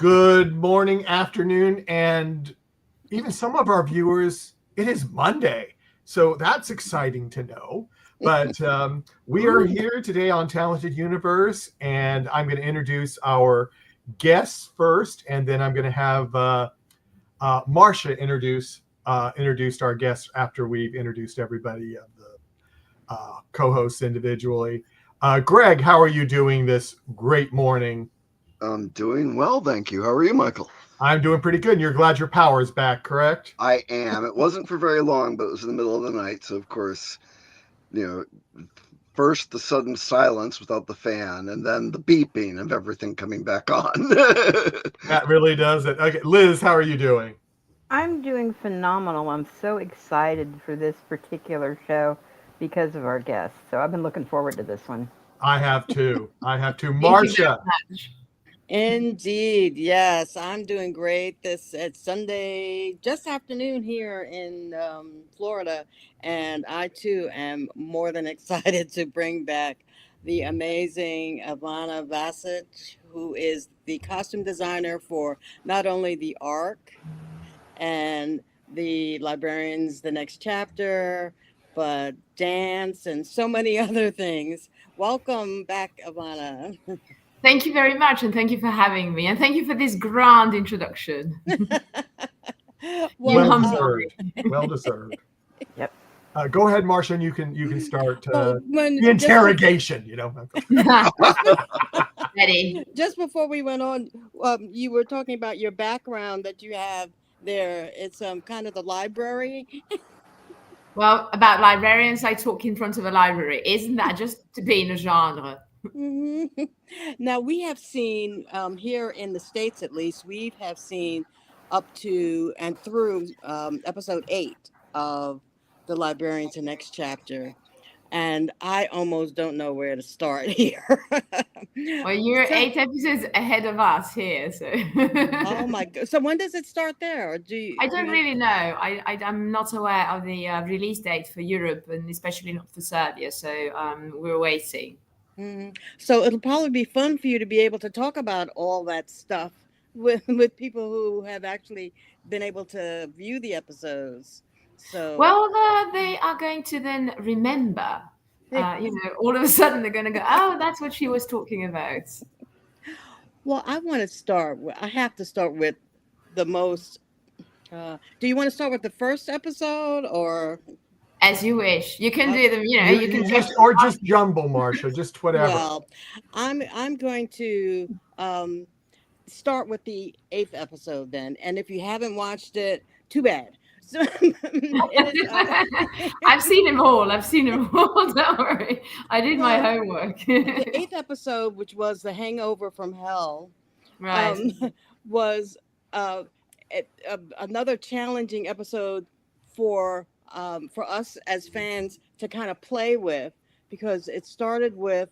Good morning, afternoon, and even some of our viewers, it is Monday. So that's exciting to know. But we are here today on Talented Universe, and I'm going to introduce our guests first, and then I'm going to have Marcia introduce our guests after we've introduced everybody of the co-hosts individually. Greg, how are you doing this great morning? I'm doing well, thank you. How are you, Michael? I'm doing pretty good. And you're glad your power is back, correct? I am. It wasn't for very long, but it was in the middle of the night. So, of course, first the sudden silence without the fan, and then the beeping of everything coming back on. That really does it. Okay, Liz, how are you doing? I'm doing phenomenal. I'm so excited for this particular show because of our guests. So I've been looking forward to this one. I have too. Thank you very Marcia. much. Indeed, yes, I'm doing great. It's Sunday, just afternoon here in Florida, and I too am more than excited to bring back the amazing Ivana Vasic, who is the costume designer for not only the Ark and the Librarians, the next chapter, but dance and so many other things. Welcome back, Ivana. Thank you very much, and thank you for having me, and thank you for this grand introduction. Well humble deserved. Well deserved. Yep. Go ahead, Marcia, and you can start Well, the interrogation. Ready? Just before we went on, you were talking about your background that you have there. It's kind of the library. Well, about librarians, I talk in front of a library. Isn't that just to be in a genre? Mhm. Now we have seen here in the States, at least, we have seen up to and through episode 8 of the Librarians, the next chapter, and I almost don't know where to start here. Well, you're So, 8 episodes ahead of us here, so oh my god! So when does it start there? Or I do don't you? really know. I'm not aware of the release date for Europe, and especially not for Serbia. So we're waiting. So it'll probably be fun for you to be able to talk about all that stuff with people who have actually been able to view the episodes. So, Well, they are going to then remember. All of a sudden they're going to go, "Oh, that's what she was talking about." well, I want to start. I have to start with the most. Do you want to start with the first episode or? As you wish. You can Okay. do them. You can just jumble, Marcia, just whatever. Well, I'm going to start with the 8th episode then, and if you haven't watched it, too bad. So it is. I've seen them all. Don't worry. I did my Well, homework. the 8th episode, which was the Hangover from Hell, Right. was another challenging episode for us as fans to kind of play with, because it started with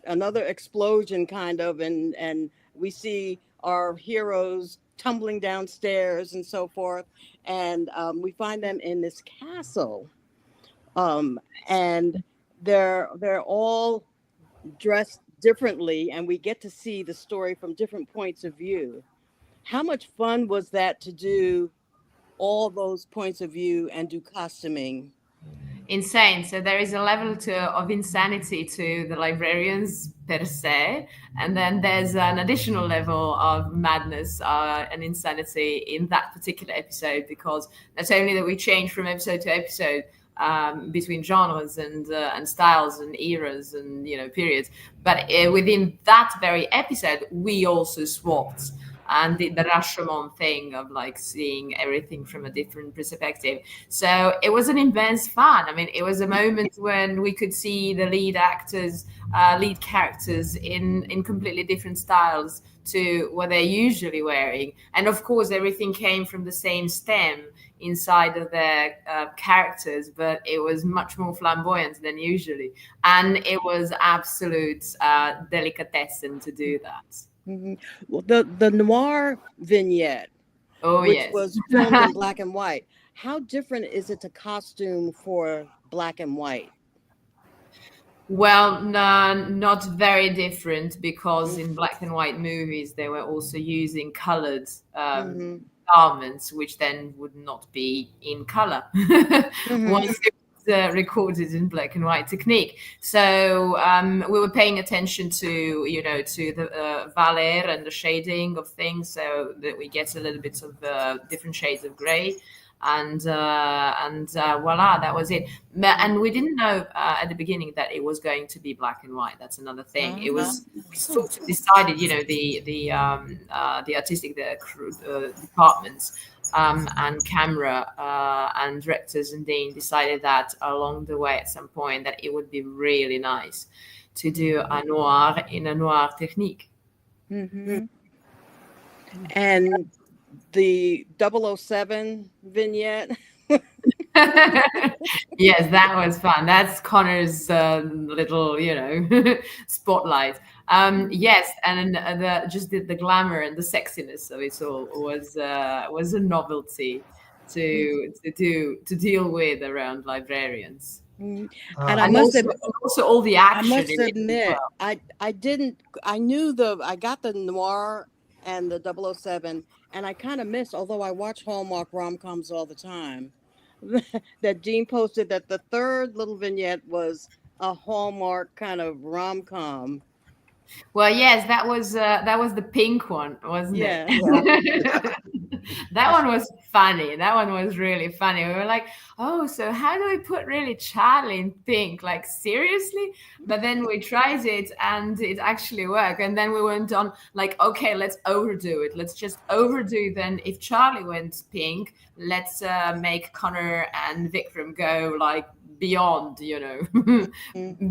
another explosion kind of, and we see our heroes tumbling downstairs and so forth, and we find them in this castle, and they're all dressed differently, and we get to see the story from different points of view. How much fun was that to do all those points of view and do costuming? Insane. So there is a level of insanity to the librarians per se, and then there's an additional level of madness and insanity in that particular episode, because not only that we change from episode to episode between genres and styles and eras and periods, but within that very episode we also swapped and did the Rashomon thing of like seeing everything from a different perspective. So it was an immense fun. I mean, it was a moment when we could see the lead characters in completely different styles to what they're usually wearing. And of course, everything came from the same stem inside of their characters, but it was much more flamboyant than usually. And it was absolute delicatessen to do that. Well, the noir vignette, Oh, which yes. was filmed in black and white, how different is it to costume for black and white? Well, no, not very different, because in black and white movies they were also using colored Mm-hmm. garments, which then would not be in color Mm-hmm. once it was recorded in black and white technique. So we were paying attention to, to the valer and the shading of things, so that we get a little bit of different shades of gray. And voila, that was it. And we didn't know at the beginning that it was going to be black and white. That's another thing. It was, we sort of decided, the artistic departments and camera and directors and dean decided that along the way at some point that it would be really nice to do a noir in a noir technique. Mm-hmm. And the 007 vignette. Yes, that was fun. That's Connor's little, spotlight. Yes, and the glamour and the sexiness of it all was a novelty to deal with around librarians. And Uh, I And must also all the I action must in it as admit, well. I got the noir and the 007, and I kind of missed, although I watch Hallmark rom-coms all the time, that Jean posted that the third little vignette was a Hallmark kind of rom-com. Well, yes, that was the pink one, wasn't it? Yeah. yeah. That one was funny. That one was really funny. We were like, oh, so how do we put really Charlie in pink? Like, seriously? But then we tried it and it actually worked. And then we went on like, okay, let's overdo it. Let's just overdo then. If Charlie went pink, let's make Connor and Vikram go like beyond,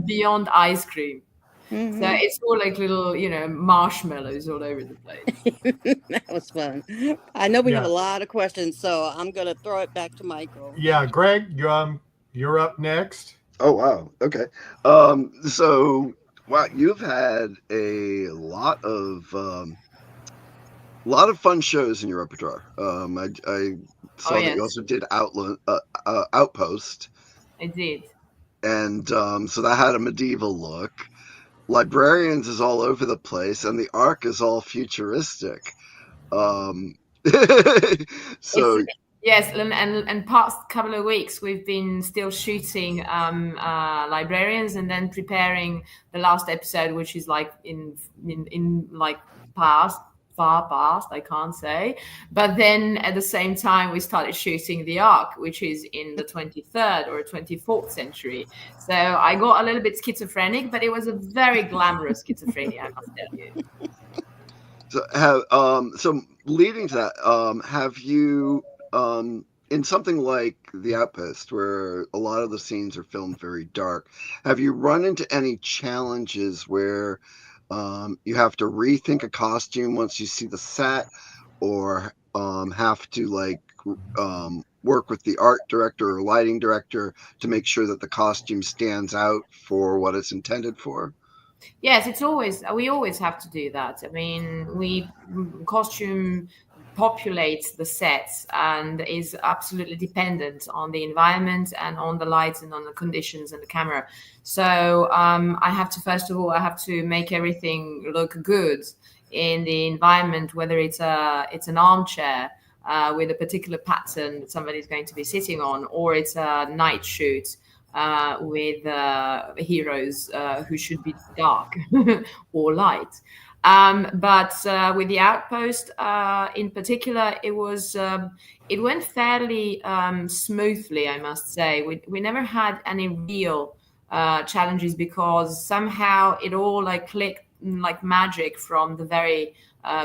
beyond ice cream. So Mm-hmm. it's all like little, marshmallows all over the place. That was fun. I know we have a Yeah. lot of questions, so I'm gonna throw it back to Michael. Yeah, Greg, you're up next. Oh wow. Okay. So wow, you've had a lot of fun shows in your repertoire. I saw that you Yes, also did Outpost, I did. and so that had a medieval look. Librarians is all over the place, and the Ark is all futuristic. Um, so Yes, and past couple of weeks we've been still shooting Librarians, and then preparing the last episode, which is like in like far past, I can't say. But then at the same time we started shooting the Ark, which is in the 23rd or 24th century. So I got a little bit schizophrenic, but it was a very glamorous schizophrenia, I must tell you. so leading to that, have you in something like The Outpost, where a lot of the scenes are filmed very dark, have you run into any challenges where you have to rethink a costume once you see the set, or have to work with the art director or lighting director to make sure that the costume stands out for what it's intended for? Yes, we always have to do that. I mean, costume populates the sets and is absolutely dependent on the environment and on the lights and on the conditions and the camera. So I have to, first of all, I have to make everything look good in the environment, whether it's an armchair with a particular pattern that somebody's going to be sitting on, or it's a night shoot with heroes who should be dark or light. But with the Outpost in particular, it went fairly smoothly, I must say. We never had any real challenges, because somehow it all like clicked like magic from the very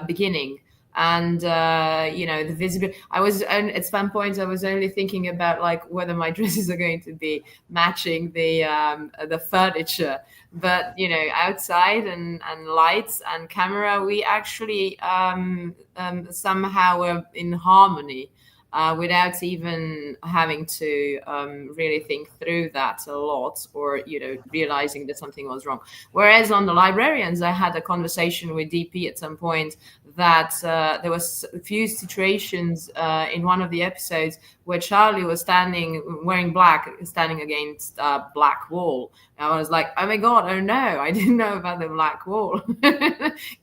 beginning. And the visibility, at some points I was only thinking about like whether my dresses are going to be matching the furniture, but outside and lights and camera, we actually somehow were in harmony. without even having to really think through that a lot, or realizing that something was wrong. Whereas on the Librarians, I had a conversation with DP at some point that there was a few situations in one of the episodes where Charlie was wearing black, standing against a black wall. And I was like, oh my God, oh no, I didn't know about the black wall.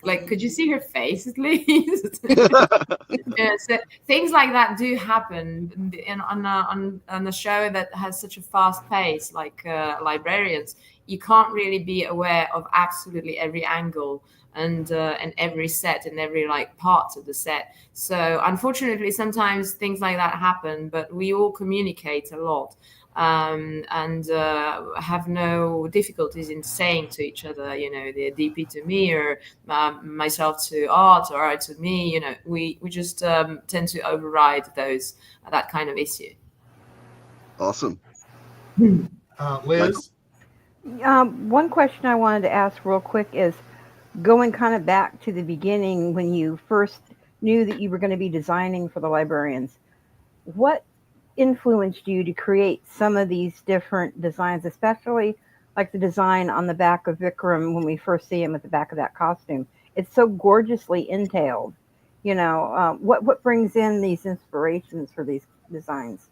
Like, could you see her face at least? Yeah, so things like that do happen on a show that has such a fast pace, like Librarians. You can't really be aware of absolutely every angle and every set and every part of the set. So unfortunately, sometimes things like that happen, but we all communicate a lot. And have no difficulties in saying to each other, the DP to me, or myself to Art, or Art to me. We just tend to override that kind of issue. Awesome. Liz? One question I wanted to ask real quick is going kind of back to the beginning when you first knew that you were going to be designing for the Librarians. What influenced you to create some of these different designs, especially like the design on the back of Vikram when we first see him at the back of that costume? It's so gorgeously entailed. What brings in these inspirations for these designs?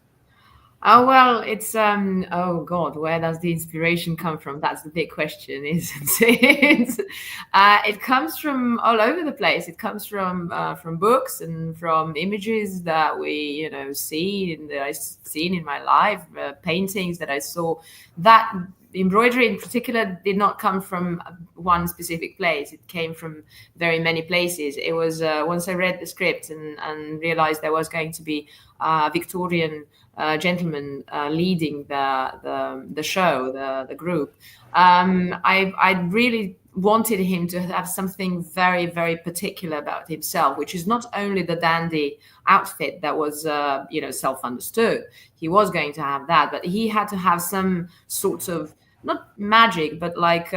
Oh, well, it's oh God, where does the inspiration come from? That's the big question, isn't it? It comes from all over the place. It comes from books and from images that we see and that I've seen in my life, paintings that I saw. That embroidery in particular did not come from one specific place. It came from very many places. It was once I read the script and realized there was going to be Victorian gentleman leading the show, the group. I really wanted him to have something very, very particular about himself, which is not only the dandy outfit that was self-understood. He was going to have that, but he had to have some sort of, not magic, but like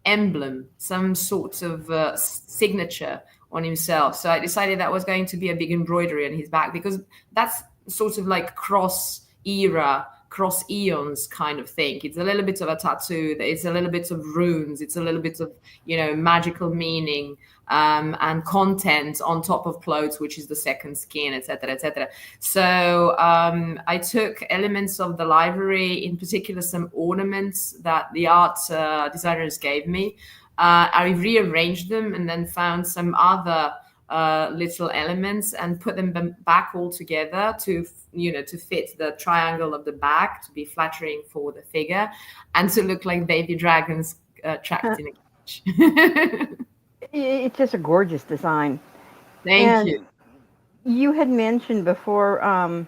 emblem, some sort of signature on himself. So I decided that was going to be a big embroidery on his back, because that's sort of like cross eons kind of thing. It's a little bit of a tattoo, it's a little bit of runes, it's a little bit of magical meaning and content on top of clothes, which is the second skin, etc., etc. So I took elements of the library, in particular some ornaments that the art designers gave me. I rearranged them and then found some other little elements and put them back all together to fit the triangle of the back, to be flattering for the figure, and to look like baby dragons trapped in a cage. It's just a gorgeous design. Thank you. You had mentioned before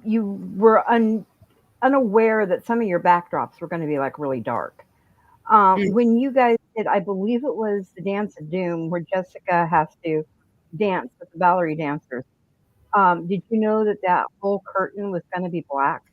you were unaware that some of your backdrops were going to be like really dark. When you guys did, I believe it was the Dance of Doom, where Jessica has to dance with the ballet dancers. Did you know that whole curtain was going to be black?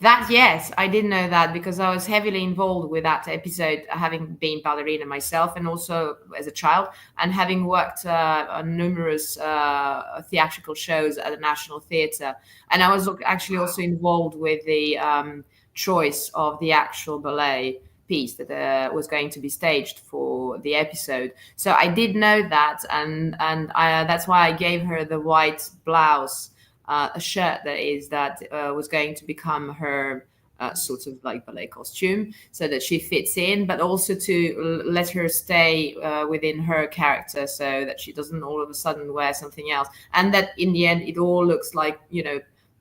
That, yes, I didn't know that, because I was heavily involved with that episode, having been ballerina myself and also as a child, and having worked on numerous theatrical shows at the National Theatre. And I was actually also involved with the choice of the actual ballet piece that was going to be staged for the episode. So I did know that, and that's why I gave her the white blouse, a shirt that was going to become her sort of like ballet costume, so that she fits in, but also to let her stay within her character, so that she doesn't all of a sudden wear something else, and that in the end it all looks like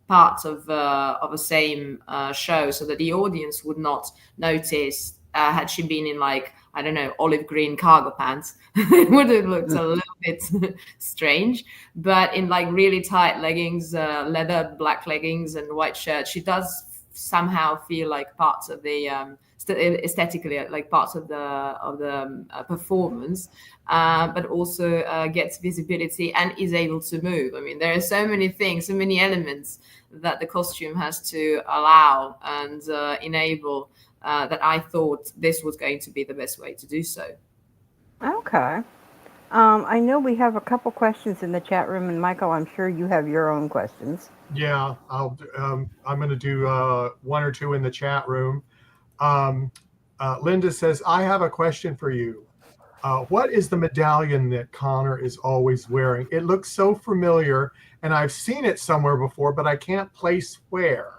part of a same show, so that the audience would not notice had she been in olive green cargo pants. It would have looked a little bit strange, but in really tight leggings, leather black leggings and white shirt, she does somehow feel like parts of the aesthetically like parts of the performance, but also gets visibility and is able to move. I mean, there are so many things, so many elements that the costume has to allow and enable, that I thought this was going to be the best way to do so. Okay. I know we have a couple questions in the chat room, and Michael, I'm sure you have your own questions. Yeah, I'm going to do one or two in the chat room. Linda says, I have a question for you. What is the medallion that Connor is always wearing? It looks so familiar, and I've seen it somewhere before, but I can't place where.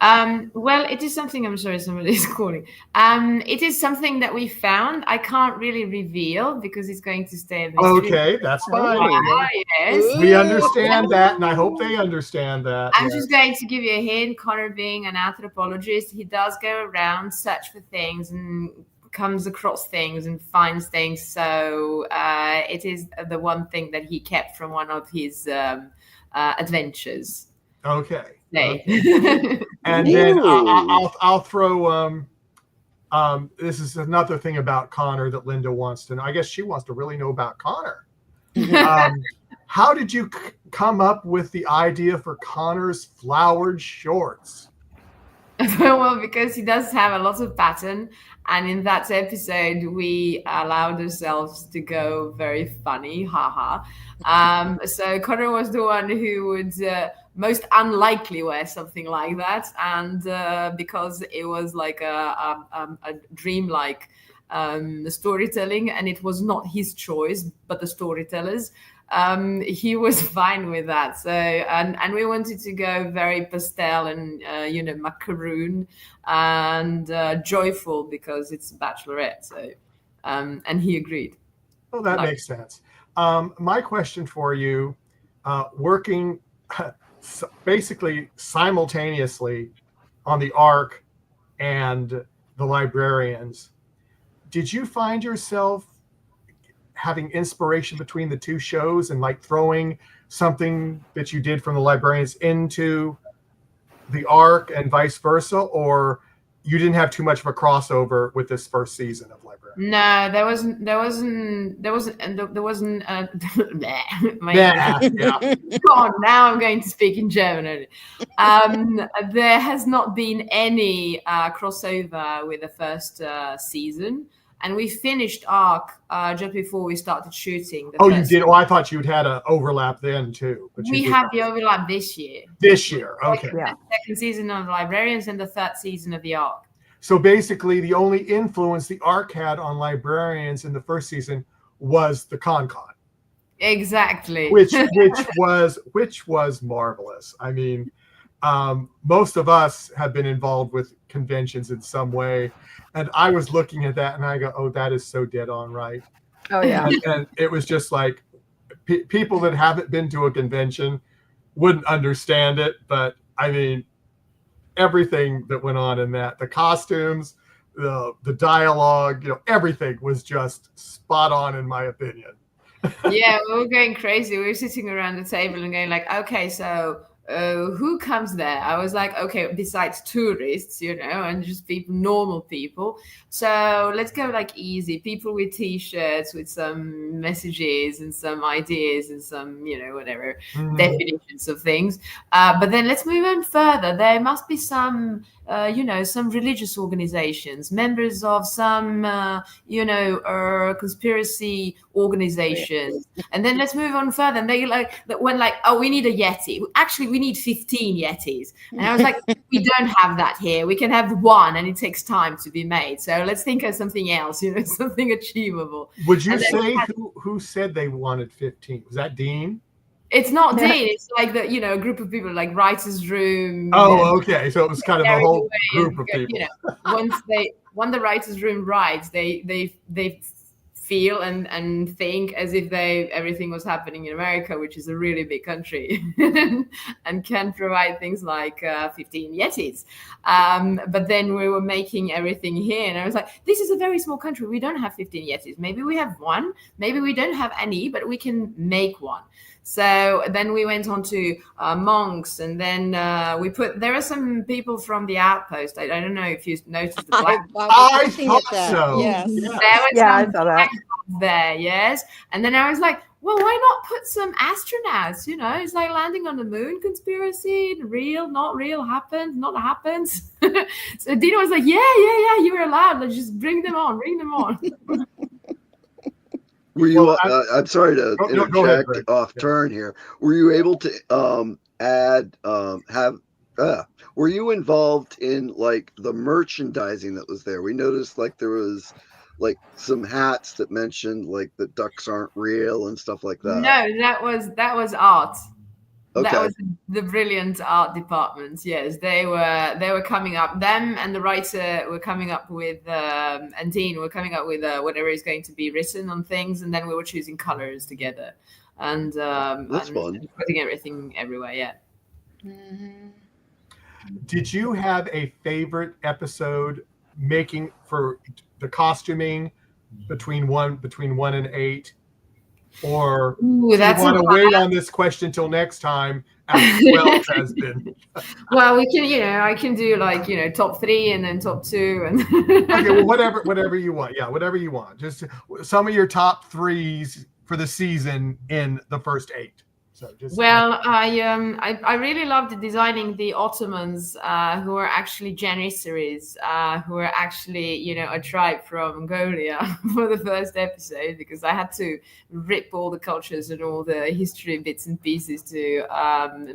Well, it is something. I'm sorry, somebody is calling. It is something that we found. I can't really reveal because it's going to stay a mystery. Okay, that's fine. Yes. We understand that, and I hope they understand that. I'm just going to give you a hint. Connor, being an anthropologist, he does go around, search for things, and comes across things and finds things. So it is the one thing that he kept from one of his adventures. Okay. Okay. And then I'll throw this is another thing about Connor that Linda wants to know. I guess she wants to really know about Connor. How did you come up with the idea for Connor's flowered shorts? Well, because he does have a lot of pattern, and in that episode we allowed ourselves to go very funny, haha. So Connor was the one who would most unlikely wear something like that, and because it was like a dreamlike storytelling, and it was not his choice but the storytellers. He was fine with that. So, and we wanted to go very pastel and macaroon and joyful because it's a bachelorette. So, and he agreed. Well, that makes sense. My question for you, working basically simultaneously on the Arc and the Librarians, did you find yourself having inspiration between the two shows and like throwing something that you did from the Librarians into the Arc and vice versa, or you didn't have too much of a crossover with this first season of Librarians? No, there wasn't. Yeah. God, now I'm going to speak in German. There has not been any crossover with the first season. And we finished Arc just before we started shooting. You did? Oh, I thought you'd had an overlap then too. But we have the overlap this year. This year, okay. The second season of Librarians and the third season of the Arc. So basically, the only influence the Arc had on Librarians in the first season was the con. Exactly. Which was marvelous. I mean, most of us have been involved with conventions in some way, and I was looking at that and I go, "Oh, that is so dead on right." Oh yeah. And it was just like people that haven't been to a convention wouldn't understand it, but I mean, everything that went on in that, the costumes, the dialogue, everything was just spot on in my opinion. Yeah, we were going crazy. We were sitting around the table and going like, okay, so who comes there? I was like, okay, besides tourists, and just people, normal people. So let's go like easy. People with T-shirts with some messages and some ideas and some, whatever definitions of things. But then let's move on further. There must be some, some religious organizations, members of some, conspiracy organizations. And then let's move on further. And they went like, oh, we need a Yeti. Actually, we need 15 Yetis. And I was like, we don't have that here. We can have one, and it takes time to be made. So let's think of something else, something achievable. Would you say who said they wanted 15? Was that Dean? It's not Dean. It's like a group of people, like writers' room. Oh, okay. So it was kind of a whole group of people. Once the writers' room writes, they feel and think as if everything was happening in America, which is a really big country, and can provide things like 15 Yetis. But then we were making everything here, and I was like, this is a very small country. We don't have 15 Yetis. Maybe we have one. Maybe we don't have any, but we can make one. So then we went on to monks, and then there are some people from the outpost. I don't know if you noticed the black. I thought so. Yes. I saw that. There, yes. And then I was like, well, why not put some astronauts? It's like landing on the moon conspiracy. Real, not real, happens, not happens. So Dina was like, yeah, you're allowed. Let's just bring them on. Were you? Well, I'm sorry to no, go ahead, interject Greg. off Yeah. turn here. Were you able to add have? Were you involved in like the merchandising that was there? We noticed like there was like some hats that mentioned like the ducks aren't real and stuff like that. No, that was art. That Okay. was the brilliant art department. Yes, they were coming up. Them and the writer were coming up with, and Dean were coming up with whatever is going to be written on things, and then we were choosing colors together, and That's fun. and putting everything everywhere. Yeah. Mhm. Did you have a favorite episode making for the costuming between 1 and 8? Or Ooh, do you that's want a to wait on this question till next time after 12 has been? well, we can, I can do like, top 3 and then top 2 and Okay, well, whatever you want. Yeah, whatever you want. Just some of your top 3s for the season in the first 8. So just well, I really loved designing the Ottomans, who were actually Janissaries, who were actually, a tribe from Mongolia for the first episode, because I had to rip all the cultures and all the history bits and pieces to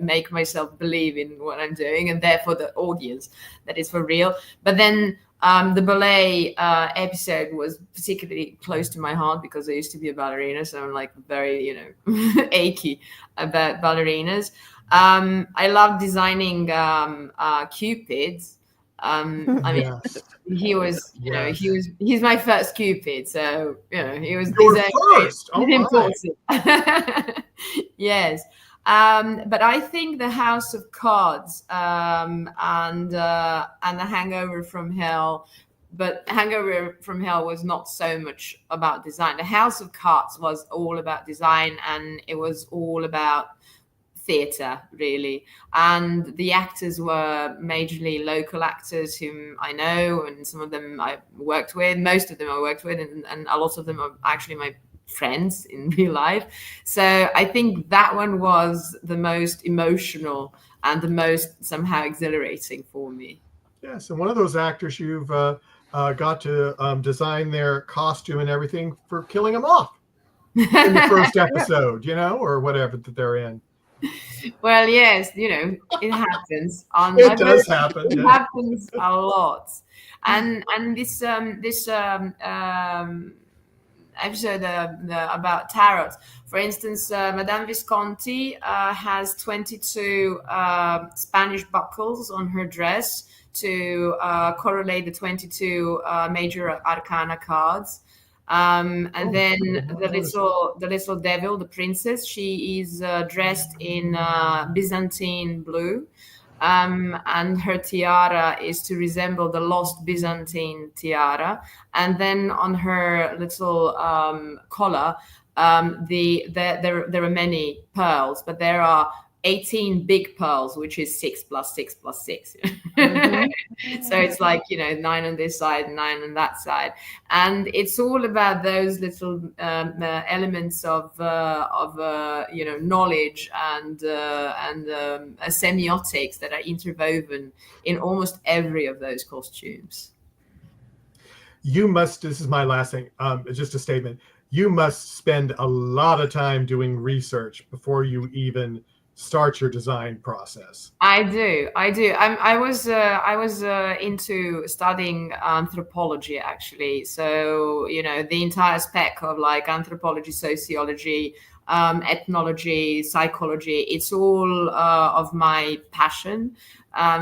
make myself believe in what I'm doing, and therefore the audience that is for real. But then the ballet episode was particularly close to my heart because I used to be a ballerina, so I'm like very, achy about ballerinas. I love designing Cupid. I mean, yes. he was, Yes. he's my first Cupid, so he was Your he's first. Oh he's my. important. Yes. But I think the House of Cards and the Hangover from Hell, but Hangover from Hell was not so much about design. The House of Cards was all about design, and it was all about theatre, really. And the actors were majorly local actors whom I know, and some of them I worked with. Most of them I worked with, and a lot of them are actually my friends in real life. So I think that one was the most emotional and the most somehow exhilarating for me. Yes, and one of those actors you've got to design their costume and everything for killing them off in the first episode, or whatever that they're in. Well, yes, it happens. It does happen. It Yeah. happens a lot, and this episode about tarot, for instance, Madame Visconti has 22 Spanish buckles on her dress to correlate the 22 major arcana cards. And then the little devil, the princess, she is dressed in Byzantine blue. And her tiara is to resemble the lost Byzantine tiara. And then on her little collar, there are many pearls, but there are 18 big pearls, which is 6 plus 6 plus 6. Mm-hmm. So it's like, 9 on this side, 9 on that side. And it's all about those little elements of knowledge and semiotics that are interwoven in almost every of those costumes. You must, this is my last thing, just a statement. You must spend a lot of time doing research before you even start your design process. I do. I was into studying anthropology, actually. So the entire spec of like anthropology, sociology, ethnology, psychology. It's all of my passion.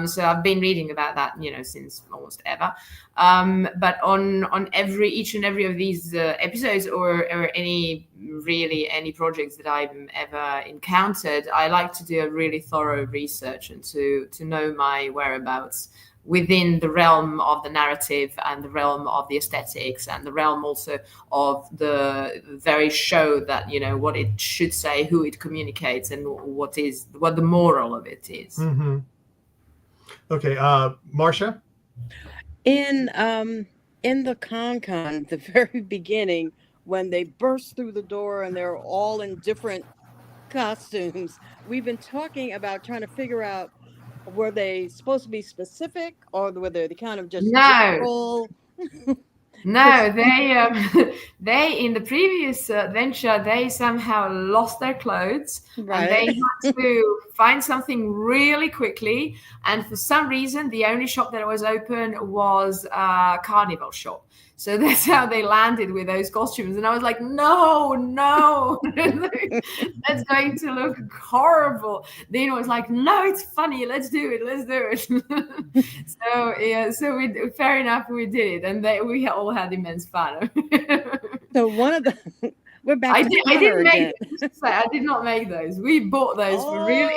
So I've been reading about that, since almost ever. But on each and every of these episodes or any projects that I've ever encountered, I like to do a really thorough research and to know my whereabouts within the realm of the narrative and the realm of the aesthetics and the realm also of the very show that, what it should say, who it communicates, and what the moral of it is. Mm-hmm. Okay, Marcia? In the con, the very beginning, when they burst through the door and they're all in different costumes, we've been talking about trying to figure out, were they supposed to be specific or were they kind of just general? No, they in the previous adventure they somehow lost their clothes and they had to find something really quickly. And for some reason, the only shop that was open was a carnival shop. So that's how they landed with those costumes. And I was like, no, that's going to look horrible. Dana was like, no, it's funny. Let's do it. So fair enough, we did it. And we all had immense fun. So one of the, we're back to Connor again. I did not make those. We bought those for real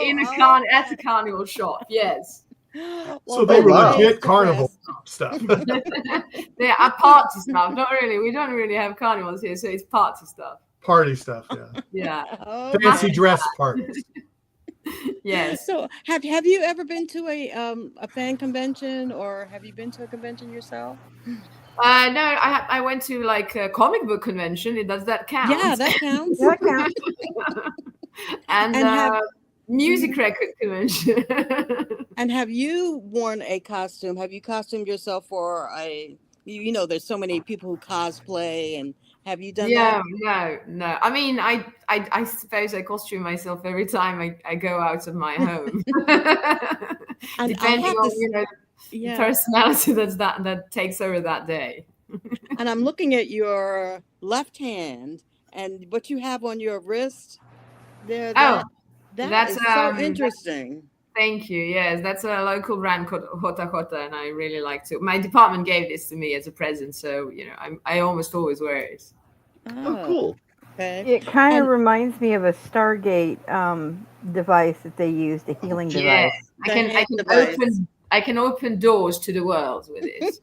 at a carnival shop. Yes. Well, so they were legit carnival stuff. They are party stuff. Not really. We don't really have carnivals here, so it's party stuff. Party stuff, yeah. Fancy dress parties. Yes. So have you ever been to a fan convention, or have you been to a convention yourself? No, I went to like a comic book convention. Does that count? Yeah, that counts. That counts. and music record convention. And have you worn a costume? Have you costumed yourself for you know, there's so many people who cosplay, and have you done that? No. I mean, I suppose I costume myself every time I go out of my home. And depending on the personality that takes over that day. And I'm looking at your left hand and what you have on your wrist there. That's so interesting. Thank you. Yes, that's a local brand called HoReCa, and I really like it. My department gave this to me as a present, so I almost always wear it. Oh, cool. Okay. It kind of reminds me of a Stargate device that they use, the healing device. I can open doors to the world with it.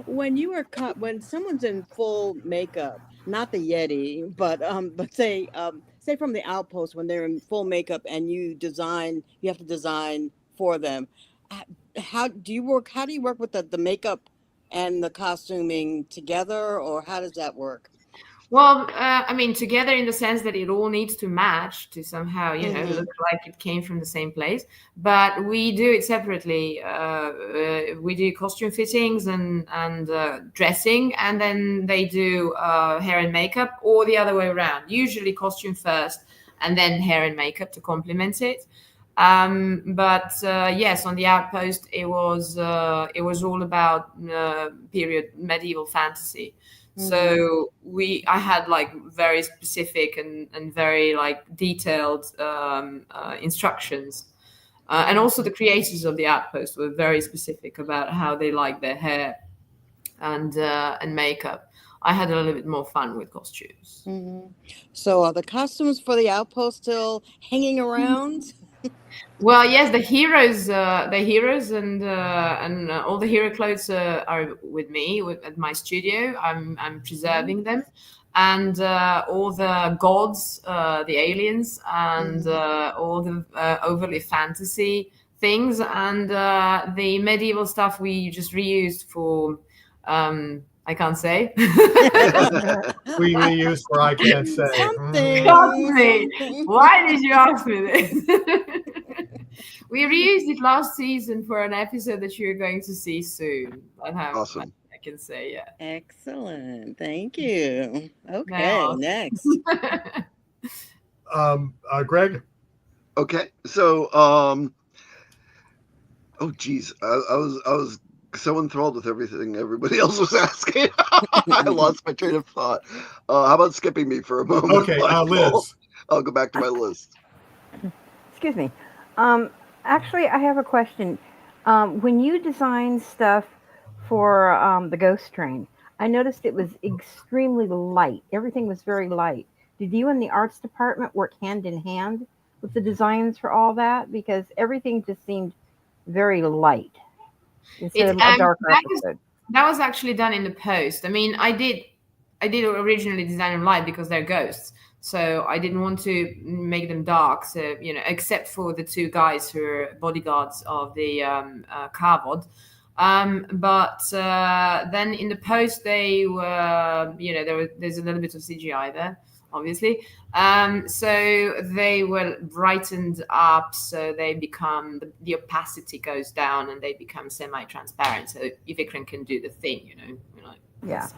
When someone's in full makeup, not the Yeti, but say from the Outpost, when they're in full makeup and you have to design for them. How do you work with the makeup and the costuming together, or how does that work? Well, I mean, together in the sense that it all needs to match to somehow, look like it came from the same place. But we do it separately. We do costume fittings and dressing, and then they do hair and makeup, or the other way around. Usually costume first, and then hair and makeup to complement it. But yes, on the Outpost, it was all about period medieval fantasy. So I had like very specific and very like detailed instructions, and also the creators of the Outpost were very specific about how they like their hair and makeup. I had a little bit more fun with costumes. So are the costumes for the Outpost still hanging around? Well, yes, the heroes and all the hero clothes are with me at my studio. I'm preserving them, and all the gods, the aliens, and all the overly fantasy things, and the medieval stuff we just reused for. I can't say. We used for I can't say. Why did you ask me this? We reused it last season for an episode that you're going to see soon. Awesome. I can say, yeah. Excellent. Thank you. Okay, next. Greg? Okay. So, oh geez, I was so enthralled with everything everybody else was asking. I lost my train of thought. How about skipping me for a moment? Okay, Liz. I'll go back to my list. Excuse me. Actually, I have a question. When you designed stuff for the Ghost Train, I noticed it was extremely light. Everything was very light. Did you and the arts department work hand in hand with the designs for all that? Because everything just seemed very light. Instead of a darker episode. That was actually done in the post. I mean, I did originally design them light because they're ghosts. So I didn't want to make them dark. So, except for the two guys who are bodyguards of the Carvod. But then in the post, they were, there's a little bit of CGI there. obviously. So they were brightened up, so they become, the opacity goes down and they become semi-transparent. So Vikram can do the thing, Yeah.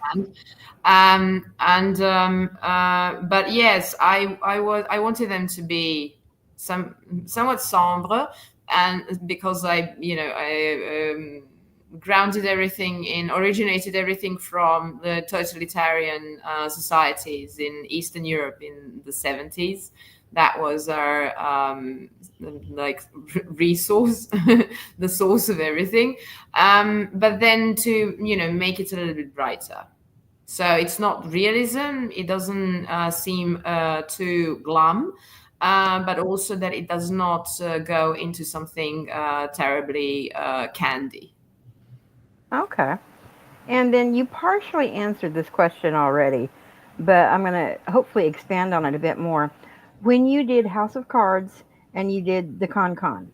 But yes, I wanted them to be somewhat sombre, and because I originated everything from the totalitarian societies in Eastern Europe in the 70s. That was our resource, the source of everything. But then to make it a little bit brighter. So it's not realism. It doesn't seem too glum, but also that it does not go into something terribly candy. Okay. And then you partially answered this question already, but I'm going to hopefully expand on it a bit more. When you did House of Cards and you did the Con,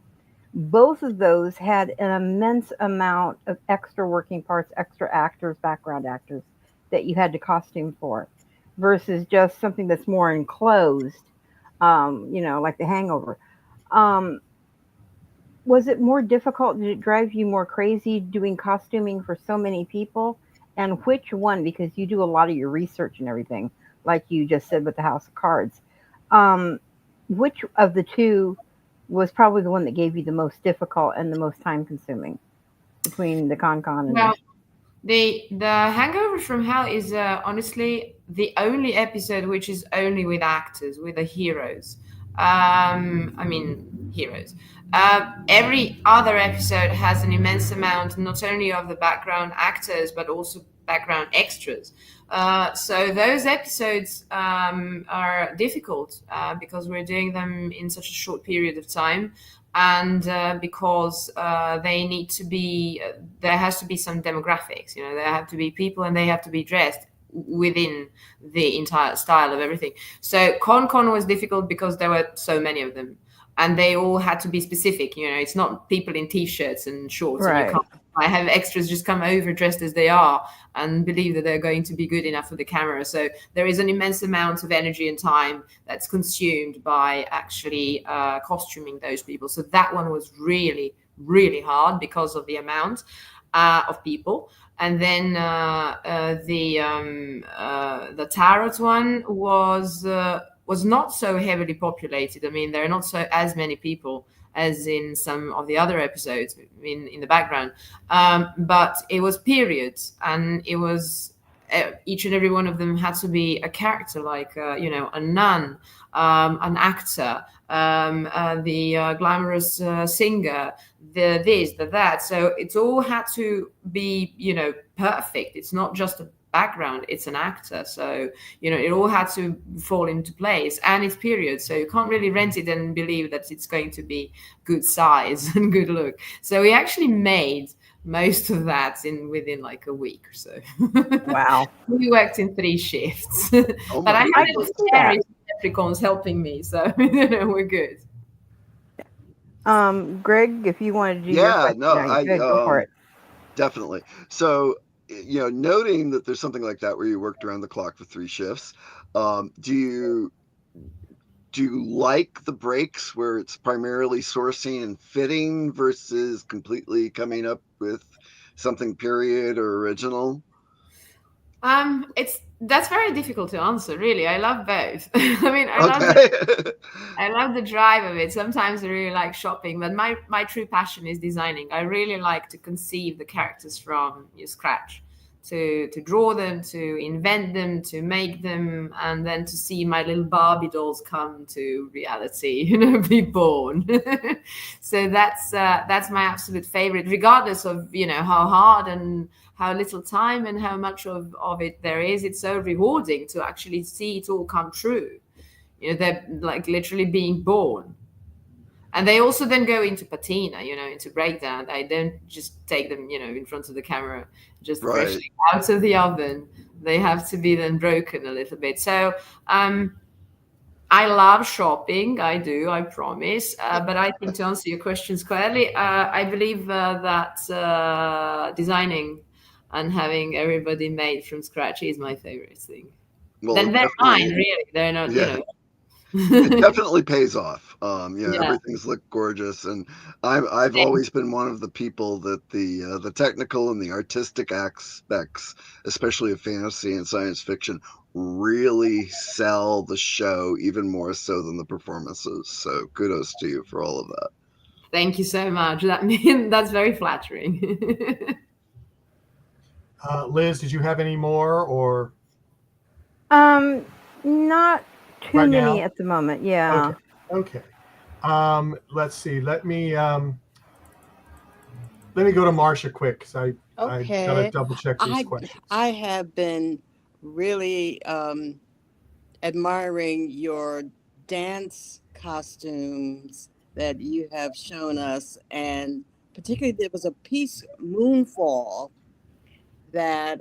both of those had an immense amount of extra working parts, extra actors, background actors that you had to costume for, versus just something that's more enclosed, like The Hangover. Um, was it more difficult? Did it drive you more crazy doing costuming for so many people? And which one, because you do a lot of your research and everything, like you just said with the House of Cards, um, which of the two was probably the one that gave you the most difficult and the most time consuming between the Con and Well, the Hangover from Hell is honestly the only episode which is only with actors, with the heroes. Heroes. Every other episode has an immense amount, not only of the background actors, but also background extras. So those episodes are difficult because we're doing them in such a short period of time. And because they need to be, there has to be some demographics, there have to be people and they have to be dressed within the entire style of everything. So Con was difficult because there were so many of them and they all had to be specific. It's not people in t-shirts and shorts. Right. And you can't, I have extras just come over dressed as they are and believe that they're going to be good enough for the camera. So there is an immense amount of energy and time that's consumed by actually costuming those people. So that one was really, really hard because of the amount of people. And then the tarot one was not so heavily populated. I mean, there are not as many people as in some of the other episodes in the background, but it was periods, and it was each and every one of them had to be a character, like a nun, an actor, the glamorous singer, the this, the that. So it all had to be perfect. It's not just a background, it's an actor, so it all had to fall into place, and it's period, so you can't really rent it and believe that it's going to be good size and good look. So we actually made most of that within like a week or so. Wow. We worked in 3 shifts. Oh But I my had goodness. scary Capricorns helping me, so we're good. Greg, if you wanted to do your Yeah, question no, now, you could go for it. definitely. So, noting that there's something like that where you worked around the clock for 3 shifts, do you like the breaks where it's primarily sourcing and fitting versus completely coming up with something period or original? That's very difficult to answer, really. I love both. I mean, I love the drive of it. Sometimes I really like shopping, but my true passion is designing. I really like to conceive the characters from scratch, to draw them, to invent them, to make them, and then to see my little Barbie dolls come to reality, be born. So that's my absolute favorite, regardless of how hard and how little time and how much of it there is. It's so rewarding to actually see it all come true. They're like literally being born. And they also then go into patina, into breakdown. I don't just take them, in front of the camera, just Right. freshly out of the oven. They have to be then broken a little bit. So I love shopping. I do, I promise. But I think to answer your questions clearly, I believe that designing and having everybody made from scratch is my favorite thing. Well, then it they're mine, definitely, really. They're not, yeah, you it know. definitely pays off. Yeah. Everything's looked gorgeous, and I've always been one of the people that the technical and the artistic aspects, especially of fantasy and science fiction, really sell the show even more so than the performances. So kudos to you for all of that. Thank you so much. That's very flattering. Liz, did you have any more or Not too right many now? at the moment. Okay. Yeah. Okay. Let's see. Let me go to Marcia quick because I gotta Okay. double check these questions. I have been really admiring your dance costumes that you have shown us, and particularly there was a piece, Moonfall, that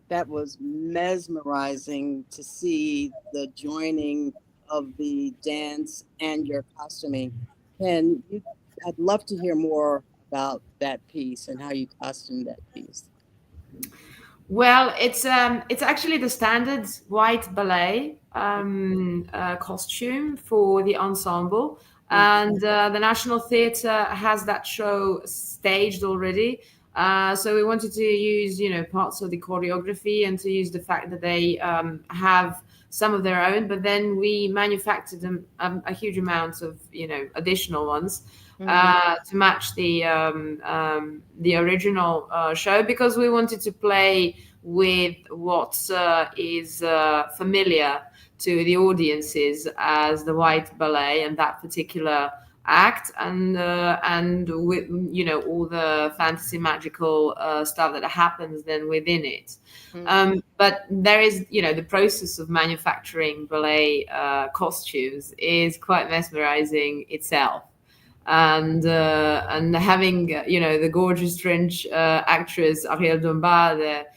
that was mesmerizing to see the joining of the dance and your costuming. Can you? I'd love to hear more about that piece and how you costumed that piece. Well, it's actually the standard white ballet costume for the ensemble, and the National Theatre has that show staged already. So we wanted to use, parts of the choreography and to use the fact that they have some of their own, but then we manufactured a huge amount of, additional ones to match the original show, because we wanted to play with what is familiar to the audiences as the white ballet and that particular act, and with all the fantasy magical stuff that happens then within it. But there is, the process of manufacturing ballet costumes is quite mesmerizing itself. And having the gorgeous French actress Ariel Dombas there,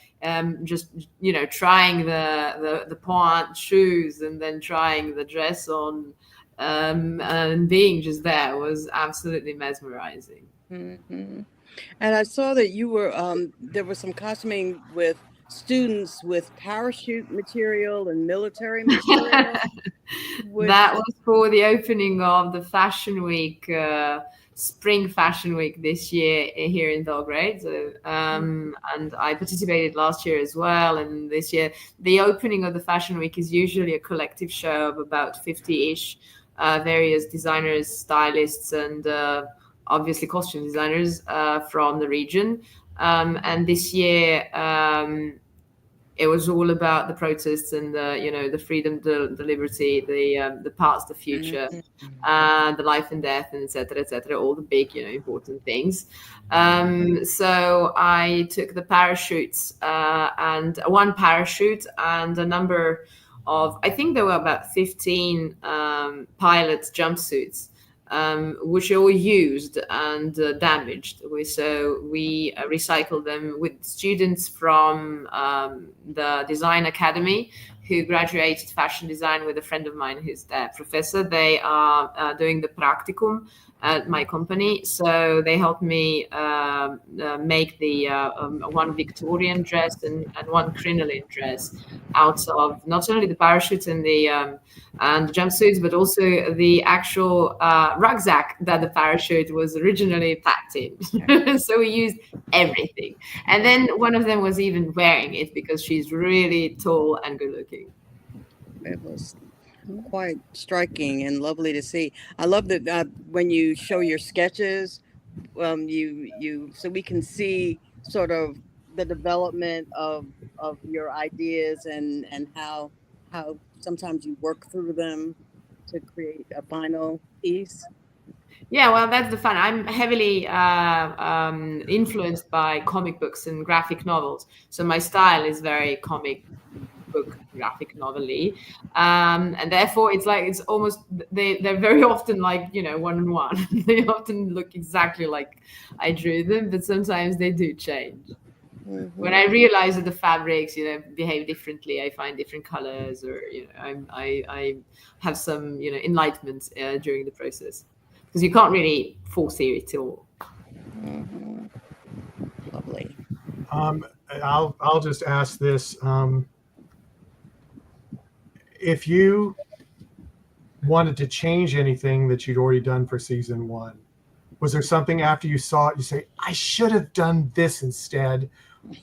just trying the pointe shoes and then trying the dress on, and being just there was absolutely mesmerizing. And I saw that you were there was some costuming with students with parachute material and military material, which That was for the opening of the Fashion Week, Spring Fashion Week this year here in Belgrade. So, and I participated last year as well. And this year, the opening of the Fashion Week is usually a collective show of about 50-ish various designers, stylists, and obviously costume designers from the region. And this year, it was all about the protests and the freedom, the liberty, the past, the future, the life and death, and etc., all the big, important things. So I took the parachutes, and one parachute and a number of, I think there were about 15 pilot jumpsuits, which are all used and damaged. So we recycled them with students from the design academy who graduated fashion design with a friend of mine who's their professor. They are doing the practicum at my company. So they helped me make the one Victorian dress and one crinoline dress out of not only the parachutes and the jumpsuits, but also the actual rucksack that the parachute was originally packed in. So we used everything. And then one of them was even wearing it because she's really tall and good looking. it was quite striking and lovely to see. I love that when you show your sketches, you so we can see sort of the development of your ideas and how sometimes you work through them to create a final piece. Yeah, well, that's the fun. I'm heavily influenced by comic books and graphic novels. So my style is very comic book graphic novel-y. And therefore it's almost, they're very often like, one-on-one. They often look exactly like I drew them, but sometimes they do change. When I realize that the fabrics, behave differently, I find different colors, or I have some, enlightenment during the process, because you can't really foresee it all. Lovely. I'll just ask this. if you wanted to change anything that you'd already done for season 1, was there something after you saw it you say, I should have done this instead?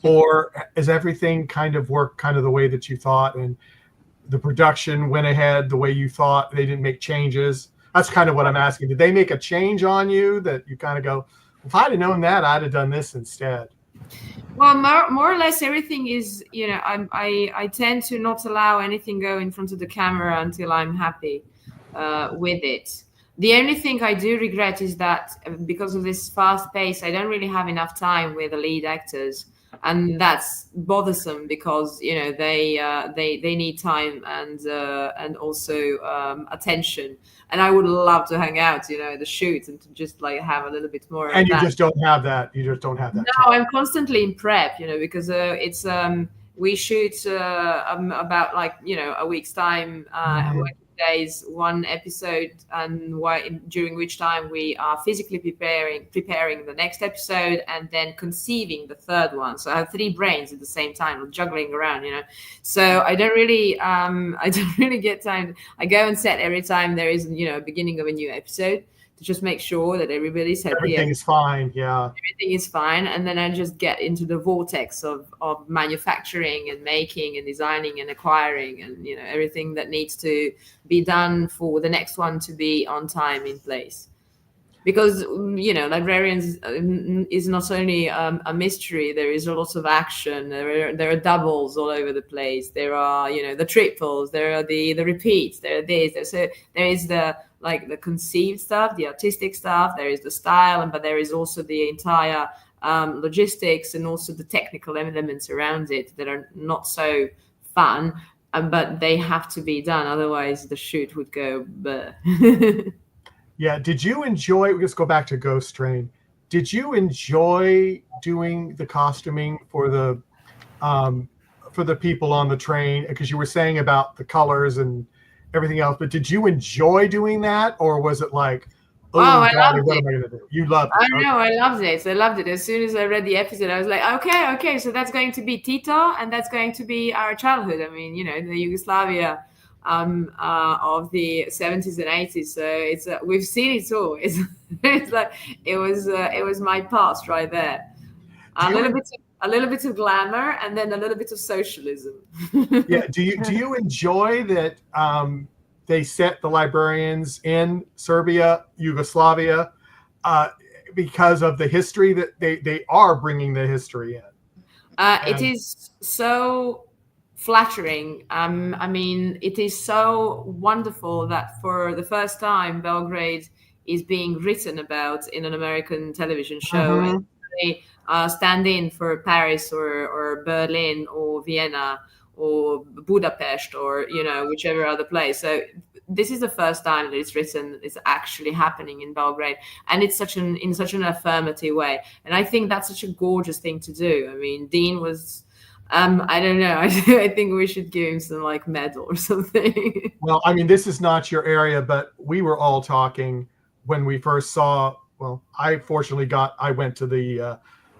Or is everything kind of worked kind of the way that you thought, and the production went ahead the way you thought, they didn't make changes? That's kind of what I'm asking. Did they make a change on you that you kind of go, if I'd have known that, I'd have done this instead? Well, more or less everything is, I tend to not allow anything go in front of the camera until I'm happy with it. The only thing I do regret is that because of this fast pace, I don't really have enough time with the lead actors. And that's bothersome because they need time and also attention. And I would love to hang out, at the shoot and to just like have a little bit more. And of you that. just don't have that. You just don't have that. No, time. I'm constantly in prep, because it's we shoot about like a week's time, working days, one episode, and during which time we are physically preparing the next episode and then conceiving the third one. So I have 3 brains at the same time, juggling around, So I don't really get time. I go on set every time there is a beginning of a new episode, to just make sure that everybody's happy. Everything is fine. Yeah. Everything is fine. And then I just get into the vortex of manufacturing and making and designing and acquiring and, everything that needs to be done for the next one to be on time in place. Because, Librarians is not only a mystery, there is a lot of action. There are doubles all over the place. There are, the triples, there are the repeats, there are this. So there is the conceived stuff, the artistic stuff, there is the style, but there is also the entire logistics and also the technical elements around it that are not so fun, but they have to be done. Otherwise, the shoot would go bleh. Yeah. Did you enjoy, let's go back to Ghost Train. Did you enjoy doing the costuming for the people on the train? Because you were saying about the colors and everything else, but did you enjoy doing that? Or was it like, I loved what it. am I going to do? You loved it. I know, I loved it. I loved it. As soon as I read the episode, I was like, okay, so that's going to be Tito, and that's going to be our childhood. I mean, the Yugoslavia of the 70s and 80s. So it's we've seen it all. It's like it was my past right there. A little bit of glamour and then a little bit of socialism. Yeah. Do you enjoy that they set the Librarians in Serbia, Yugoslavia, because of the history that they are bringing the history in? It is so flattering. I mean, it is so wonderful that for the first time, Belgrade is being written about in an American television show. Mhm. And they stand in for Paris or Berlin or Vienna or Budapest or whichever other place. So this is the first time that it's actually happening in Belgrade, and it's in such an affirmative way. And I think that's such a gorgeous thing to do. I mean, Dean was. I don't know. I think we should give him some medal or something. Well, I mean, this is not your area, but we were all talking when we first saw. Well, I went to the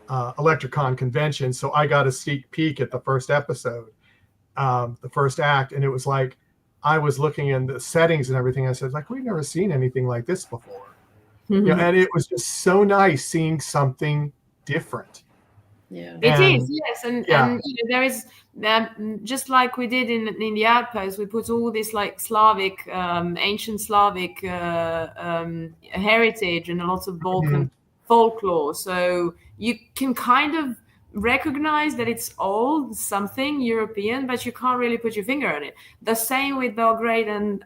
Electricon convention, so I got a sneak peek at the first episode, the first act, and it was like I was looking in the settings and everything. I said, we've never seen anything like this before, and it was just so nice seeing something different. Yeah, it is, yes, and there is just like we did in the Outpost, we put all this Slavic, ancient Slavic heritage and a lot of Balkan folklore. So you can kind of recognize that it's all something European, but you can't really put your finger on it. The same with Belgrade and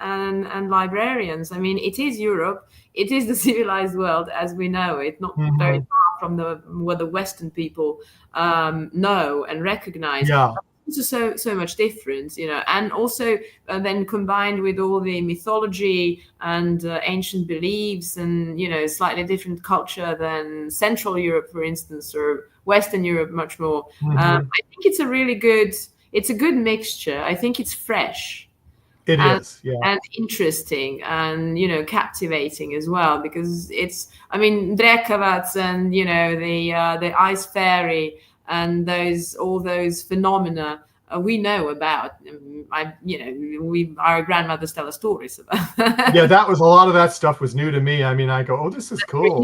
Librarians. I mean, it is Europe. It is the civilized world as we know it, not very far from what the Western people know and recognize. Yeah. It's so much different, and also then combined with all the mythology and ancient beliefs and slightly different culture than Central Europe, for instance, or Western Europe much more. I think it's a good mixture. I think it's fresh. It is, yeah, and interesting and captivating as well, because Drekavac and the ice fairy and all those phenomena we know about. Our grandmothers tell us stories about. Yeah, that was a lot of that stuff was new to me. I mean, I go, oh, this is cool.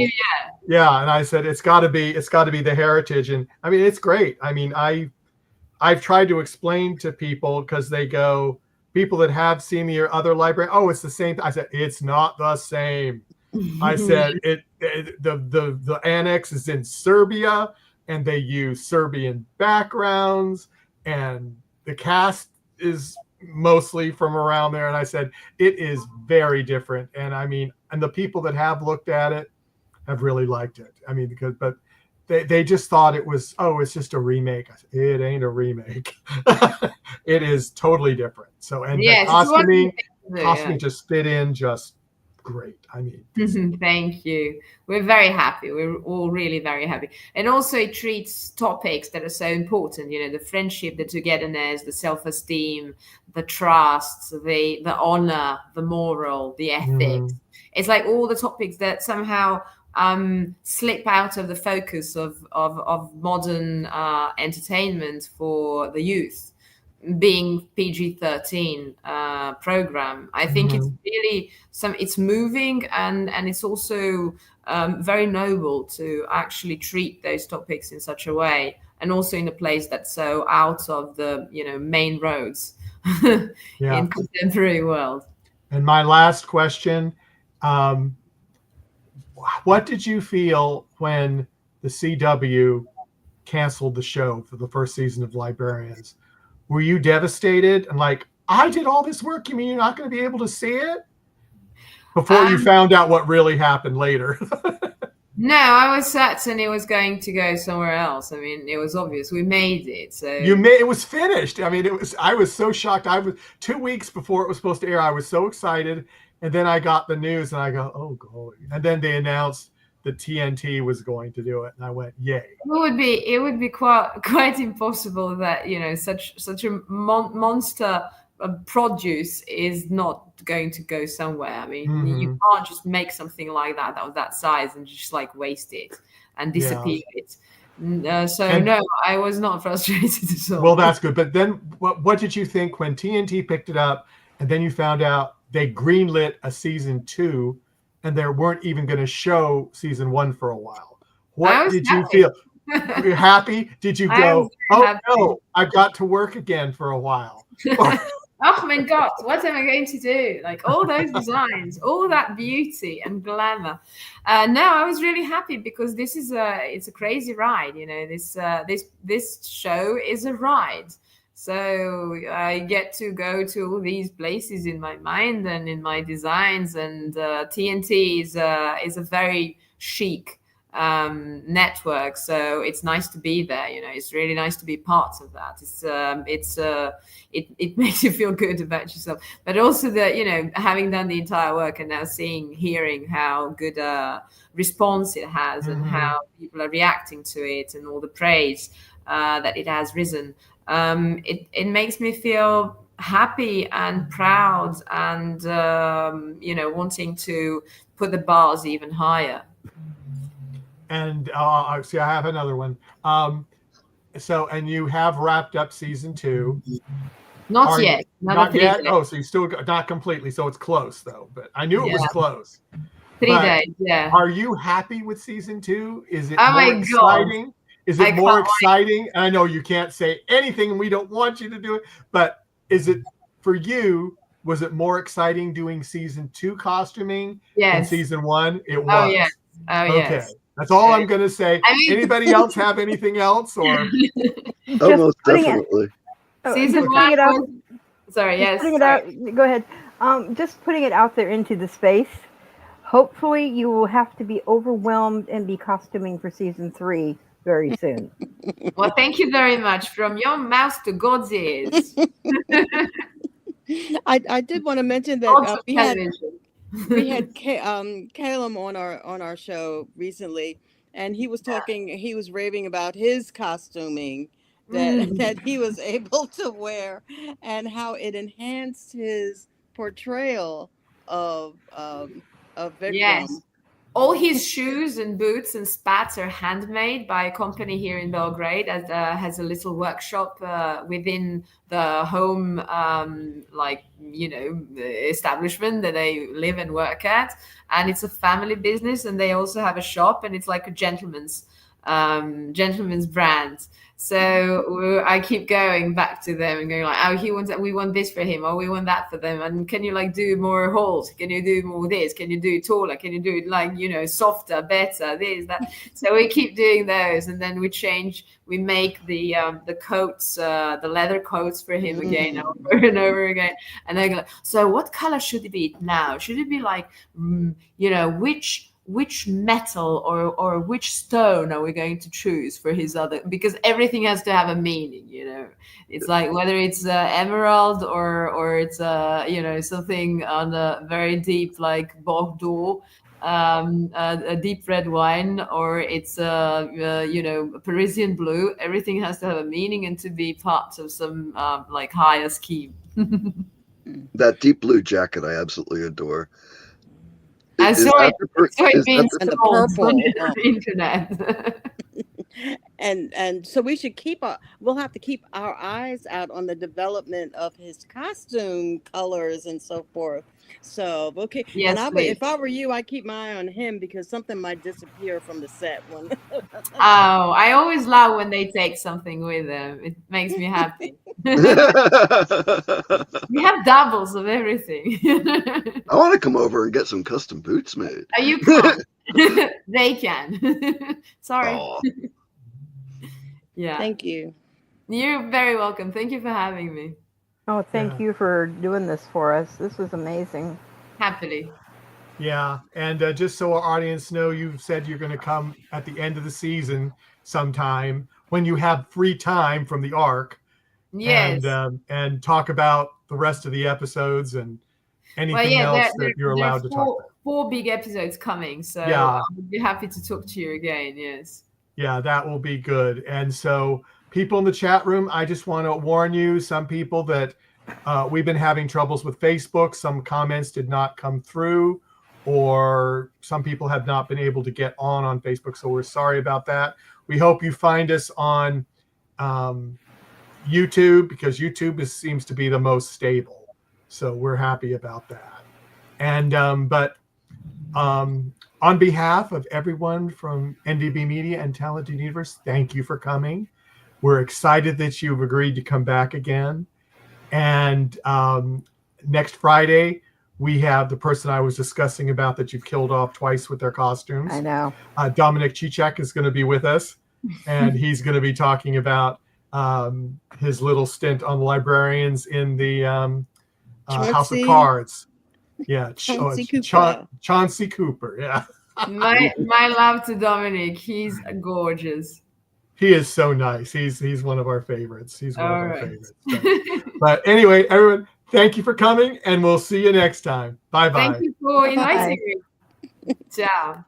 Yeah, and I said it's got to be the heritage, and I mean, it's great. I mean, I've tried to explain to people because they go, people that have seen the other library, oh, it's the same. I said it's not the same. I said the annex is in Serbia, and they use Serbian backgrounds, and the cast is mostly from around there. And I said it is very different. And I mean, and the people that have looked at it have really liked it. I mean, but they just thought it was, oh, it's just a remake. I said, it ain't a remake. It is totally different. So, and the costuming just fit in just great. I mean, thank you. We're very happy. We're all really very happy. And also it treats topics that are so important, the friendship, the togetherness, the self-esteem, the trust, the honor, the moral, the ethics. It's like all the topics that somehow slip out of the focus of modern entertainment for the youth, being PG-13 program. I think it's really it's moving, and it's also very noble to actually treat those topics in such a way, and also in a place that's so out of the main roads in contemporary world. And my last question, what did you feel when the CW canceled the show for the first season of Librarians? Were you devastated and like, I did all this work, you mean you're not going to be able to see it? Before you found out what really happened later. No, I was certain it was going to go somewhere else. I mean, it was obvious. We made it. So it was finished. I mean, I was so shocked. I was 2 weeks before it was supposed to air. I was so excited. And then I got the news and I go, oh, God. And then they announced that TNT was going to do it. And I went, yay. It would be quite impossible that, such a monster produce is not going to go somewhere. I mean, you can't just make something like that of that size and just like waste it and disappear it. No, I was not frustrated at all. Well, that's good. But then what did you think when TNT picked it up and then you found out they greenlit a season 2 and they weren't even going to show season 1 for a while? What did you feel? Were you happy? Did you go, oh, no, I've got to work again for a while? Oh my God, what am I going to do? Like all those designs, all that beauty and glamour. No, I was really happy because it's a crazy ride. This show is a ride. So I get to go to all these places in my mind and in my designs, and TNT is a very chic network, so it's nice to be there. It's really nice to be part of that. It makes you feel good about yourself, but also that having done the entire work and now hearing how good a response it has and how people are reacting to it and all the praise that it has risen. It makes me feel happy and proud and wanting to put the bars even higher. And see, I have another one. And you have wrapped up season 2. Not yet. Not yet. Oh, so you still not completely. So it's close though. But I knew it was close. 3 days. Yeah. Are you happy with season 2? Is it more exciting? God. Is it more exciting? And I know you can't say anything and we don't want you to do it, but is it for you? Was it more exciting doing season 2 costuming than season 1? It was. Oh, yes. Okay. That's all I'm going to say. Anybody else have anything else? Or most definitely. Season 1. Sorry, yes. Go ahead. Just putting it out there into the space. Hopefully, you will have to be overwhelmed and be costuming for season 3 very soon. Well, thank you very much. From your mouth to God's ears. I did want to mention that we had Calum on our show recently, and he was raving about his costuming that he was able to wear and how it enhanced his portrayal of Vikram. Yes. All his shoes and boots and spats are handmade by a company here in Belgrade that has a little workshop within the home, establishment that they live and work at. And it's a family business, and they also have a shop, and it's like a gentleman's brand. So I keep going back to them and going like, oh, we want this for him, or we want that for them, and can you like do more holes? Can you do more this? Can you do it taller? Can you do it like softer, better, this, that? So we keep doing those, and then we make the coats, the leather coats for him again, over and over again. And they go, so what color should it be now? Should it be like, which metal or which stone are we going to choose for his other, because everything has to have a meaning, it's like whether it's emerald or it's something on a very deep like Bordeaux, a deep red wine, or it's a Parisian blue. Everything has to have a meaning and to be part of some like higher scheme. That deep blue jacket I absolutely adore. I saw it being and the sold on purple the internet. and so we'll have to keep our eyes out on the development of his costume colors and so forth. So okay, yes, and if I were you, I'd keep my eye on him, because something might disappear from the set when Oh, I always love when they take something with them. It makes me happy. We have doubles of everything. I want to come over and get some custom boots made. Oh, you can't. They can. Sorry. Aw. Yeah. Thank you. You're very welcome. Thank you for having me. Oh, thank you for doing this for us. This was amazing. Happily. Yeah, and just so our audience know, you said you're going to come at the end of the season sometime when you have free time from the arc. Yes. And talk about the rest of the episodes and anything else that you're allowed to talk about. 4 big episodes coming, so yeah. I would be happy to talk to you again. Yes. Yeah, that will be good. And so, people in the chat room, I just want to warn you, some people that we've been having troubles with Facebook. Some comments did not come through, or some people have not been able to get on Facebook. So we're sorry about that. We hope you find us on YouTube, because YouTube seems to be the most stable. So we're happy about that. And on behalf of everyone from NDB Media and Talented Universe, thank you for coming. We're excited that you've agreed to come back again. And next Friday, we have the person I was discussing about that you've killed off twice with their costumes. I know. Dominic Chichak is going to be with us, and he's going to be talking about his little stint on the Librarians in the House of Cards. Yeah, Chauncey Cooper. Yeah. My love to Dominic. He's gorgeous. He is so nice. He's one of our favorites. He's one of our favorites. But anyway, everyone, thank you for coming, and we'll see you next time. Bye-bye. Thank you for inviting me. Ciao.